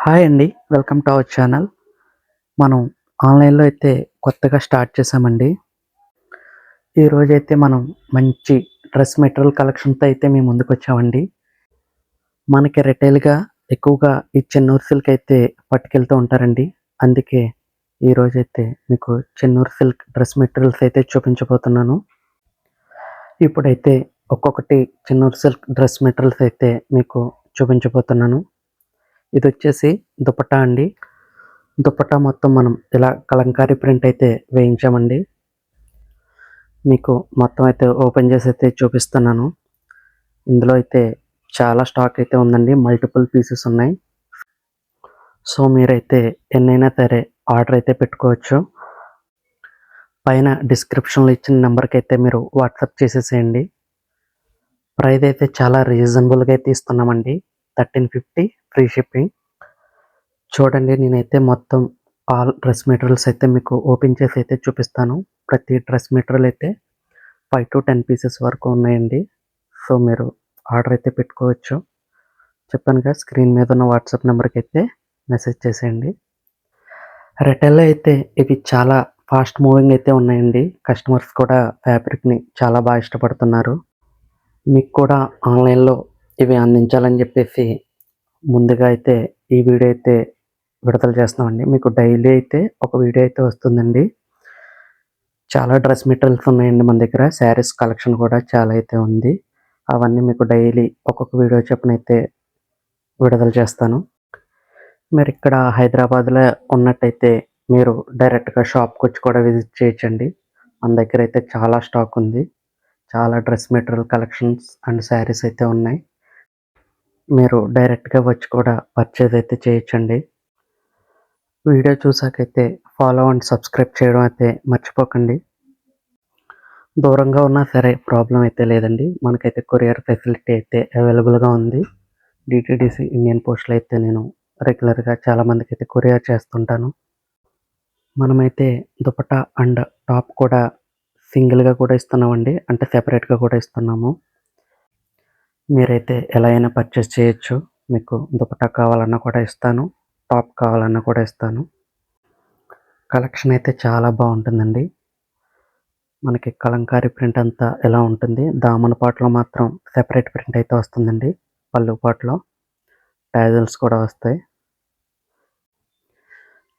Hi అండి. Welcome to our channel. మనం ఆన్‌లైన్‌లో అయితే కొత్తగా స్టార్ట్ చేశామండి. ఈరోజైతే మనం మంచి డ్రెస్ మెటీరియల్ కలెక్షన్‌తో అయితే మీ ముందుకొచ్చామండి. మనకి రిటైల్‌గా ఎక్కువగా ఈ చెన్నూరు సిల్క్ అయితే పట్టుకెళ్తూ ఉంటారండి. అందుకే ఈరోజైతే మీకు చెన్నూరు సిల్క్ డ్రెస్ మెటీరియల్స్ అయితే చూపించబోతున్నాను. ఇప్పుడైతే ఒక్కొక్కటి చెన్నూరు సిల్క్ డ్రెస్ మెటీరియల్స్ అయితే మీకు చూపించబోతున్నాను. ఇదొచ్చేసి దుపట్టా అండి. దుపట్టా మొత్తం మనం ఇలా కలంకారీ ప్రింట్ అయితే వేయించామండి. మీకు మొత్తం అయితే ఓపెన్ చేసి అయితే చూపిస్తున్నాను. ఇందులో అయితే చాలా స్టాక్ అయితే ఉందండి. మల్టిపుల్ పీసెస్ ఉన్నాయి. సో మీరైతే ఎన్నైనా సరే ఆర్డర్ అయితే పెట్టుకోవచ్చు. పైన డిస్క్రిప్షన్లో ఇచ్చిన నెంబర్కి అయితే మీరు వాట్సాప్ చేసేసేయండి. ప్రైస్ అయితే చాలా రీజనబుల్గా అయితే ఇస్తున్నామండి. 1350 ఫ్రీ షిప్పింగ్. చూడండి, నేనైతే మొత్తం ఆల్ డ్రెస్ మెటీరియల్స్ అయితే మీకు ఓపెన్ చేసి అయితే చూపిస్తాను. ప్రతి డ్రెస్ మెటీరియల్ అయితే 5 to 10 పీసెస్ వరకు ఉన్నాయండి. సో మీరు ఆర్డర్ అయితే పెట్టుకోవచ్చు. చెప్పానుగా, స్క్రీన్ మీద ఉన్న వాట్సాప్ నెంబర్కి అయితే మెసేజ్ చేసేయండి. రిటైల్లో అయితే ఇవి చాలా ఫాస్ట్ మూవింగ్ అయితే ఉన్నాయండి. కస్టమర్స్ కూడా ఫ్యాబ్రిక్ని చాలా బాగా ఇష్టపడుతున్నారు. మీకు కూడా ఆన్లైన్లో ఇవి అందించాలని చెప్పేసి ముందుగా అయితే ఈ వీడియో అయితే విడుదల చేస్తున్నామండి. మీకు డైలీ అయితే ఒక వీడియో అయితే వస్తుందండి. చాలా డ్రెస్ మెటీరియల్స్ ఉన్నాయండి మన దగ్గర. శారీస్ కలెక్షన్ కూడా చాలా అయితే ఉంది. అవన్నీ మీకు డైలీ ఒక్కొక్క వీడియో చొప్పున అయితే విడుదల చేస్తాను. మీరు ఇక్కడ హైదరాబాద్లో ఉన్నట్టయితే మీరు డైరెక్ట్గా షాప్కి వచ్చి కూడా విజిట్ చేయొచ్చండి. మన దగ్గర అయితే చాలా స్టాక్ ఉంది. చాలా dress material collections and saris అయితే ఉన్నాయి. మీరు డైరెక్ట్గా వచ్చి కూడా పర్చేజ్ అయితే చేయొచ్చండి. వీడియో చూసాకైతే ఫాలో అండ్ సబ్స్క్రైబ్ చేయడం అయితే మర్చిపోకండి. దూరంగా ఉన్నా సరే ప్రాబ్లం అయితే లేదండి. మనకైతే కొరియర్ ఫెసిలిటీ అయితే అవైలబుల్గా ఉంది. డిటీడీసీ ఇండియన్ పోస్ట్లో అయితే నేను రెగ్యులర్గా చాలామందికి అయితే కొరియర్ చేస్తుంటాను. మనమైతే దుపట్టా అండ్ టాప్ కూడా సింగిల్గా కూడా ఇస్తున్నామండి. అంటే సెపరేట్గా కూడా ఇస్తున్నాము. మీరైతే ఎలా అయినా పర్చేస్ చేయొచ్చు. మీకు దుపట్టా కావాలన్నా కూడా ఇస్తాను. టాప్ కావాలన్నా కూడా ఇస్తాను. కలెక్షన్ అయితే చాలా బాగుంటుందండి. మనకి కలంకారీ ప్రింట్ అంతా ఎలా ఉంటుంది. దామన పాటలో మాత్రం సెపరేట్ ప్రింట్ అయితే వస్తుందండి. పళ్ళు పాటలో టాజల్స్ కూడా వస్తాయి.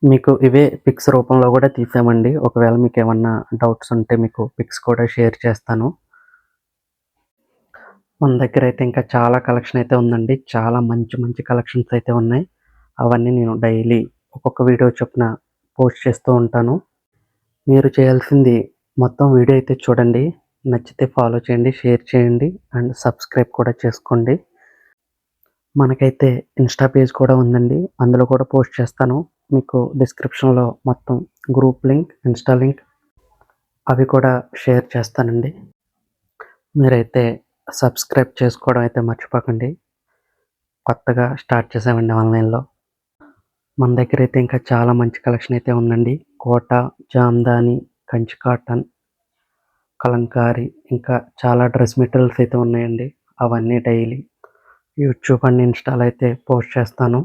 మీకు ఇవే పిక్స్ రూపంలో కూడా తీసామండి. ఒకవేళ మీకు ఏమన్నా డౌట్స్ ఉంటే మీకు పిక్స్ కూడా షేర్ చేస్తాను. మన దగ్గర అయితే ఇంకా చాలా కలెక్షన్ అయితే ఉందండి. చాలా మంచి మంచి కలెక్షన్స్ అయితే ఉన్నాయి. అవన్నీ నేను డైలీ ఒక్కొక్క వీడియో చొప్పున పోస్ట్ చేస్తూ ఉంటాను. మీరు చేయాల్సింది మొత్తం వీడియో అయితే చూడండి. నచ్చితే ఫాలో చేయండి, షేర్ చేయండి అండ్ సబ్స్క్రైబ్ కూడా చేసుకోండి. మనకైతే ఇన్స్టా పేజ్ కూడా ఉందండి. అందులో కూడా పోస్ట్ చేస్తాను. మీకు డిస్క్రిప్షన్లో మొత్తం గ్రూప్ లింక్, ఇన్స్టా లింక్ అవి కూడా షేర్ చేస్తానండి. మీరైతే సబ్స్క్రైబ్ చేసుకోవడం అయితే మర్చిపోకండి. కొత్తగా స్టార్ట్ చేసామండి ఆన్లైన్లో. మన దగ్గర అయితే ఇంకా చాలా మంచి కలెక్షన్ అయితే ఉందండి. కోట, జామ్దాని, కంచి కాటన్, కలంకారీ, ఇంకా చాలా డ్రెస్ మెటీరియల్స్ అయితే ఉన్నాయండి. అవన్నీ డైలీ యూట్యూబ్ అండ్ ఇన్స్టాలో అయితే పోస్ట్ చేస్తాను.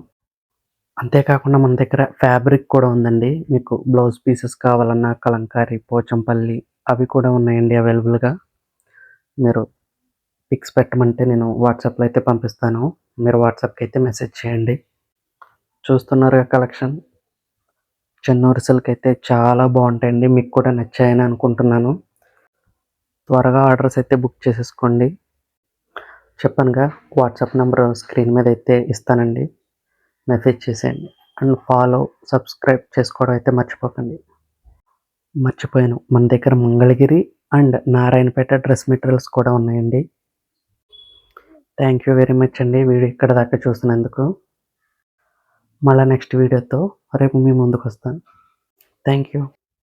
అంతేకాకుండా మన దగ్గర ఫ్యాబ్రిక్ కూడా ఉందండి. మీకు బ్లౌజ్ పీసెస్ కావాలన్నా కలంకారీ, పోచంపల్లి అవి కూడా ఉన్నాయండి అవైలబుల్గా. మీరు పిక్స్ పెట్టమంటే నేను వాట్సాప్లో అయితే పంపిస్తాను. మీరు వాట్సాప్కి అయితే మెసేజ్ చేయండి. చూస్తున్నారుగా కలెక్షన్. చెన్నూరు సిల్క్ అయితే చాలా బాగుంటాయండి. మీకు కూడా నచ్చాయని అనుకుంటున్నాను. త్వరగా ఆర్డర్స్ అయితే బుక్ చేసేసుకోండి. చెప్పానుగా, వాట్సాప్ నెంబర్ స్క్రీన్ మీద అయితే ఇస్తానండి. మెసేజ్ చేసేయండి అండ్ ఫాలో, సబ్స్క్రైబ్ చేసుకోవడం అయితే మర్చిపోకండి. మర్చిపోయాను, మన దగ్గర Mangalagiri and Narayanpet dress materials కూడా ఉన్నాయండి. థ్యాంక్ యూ వెరీ మచ్ అండి వీడియో ఇక్కడ దాకా చూసినందుకు. మళ్ళీ నెక్స్ట్ వీడియోతో రేపు మీ ముందుకు వస్తాను. Thank you.